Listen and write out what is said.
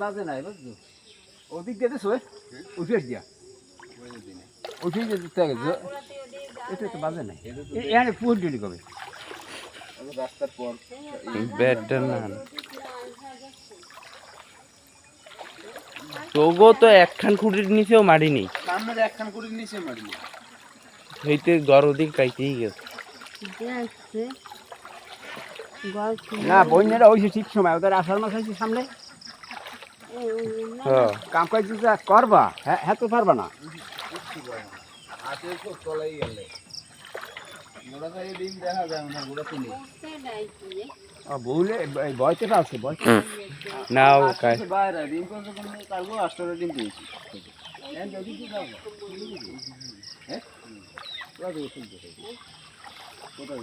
বাজে নাই বুঝছো ওদিক দিয়ে দেছো উঠে দিয়া উঠে দিতে গেছে এটা তো বাজে নাই এখানে পুর দিলি কবে রাস্তার পর ব্যাটটা না তোগো তো একখান খুঁটির নিচেও মারি নেই আমার একখান খুঁটির নিচে মারি নেই হইতে গড় ওদিক কাইতেই গেছে না বন্যাটা হয়েছে ঠিক সময় ওদের আষাঢ় মাস হয়েছে সামনে কাম কাজ করবা হ্যাঁ তো পারবা না বউলে বয়তে পারছে না ও কাই বাইরে ডিম করছে কালকে 8টা ডিম দিয়েছি কোথায়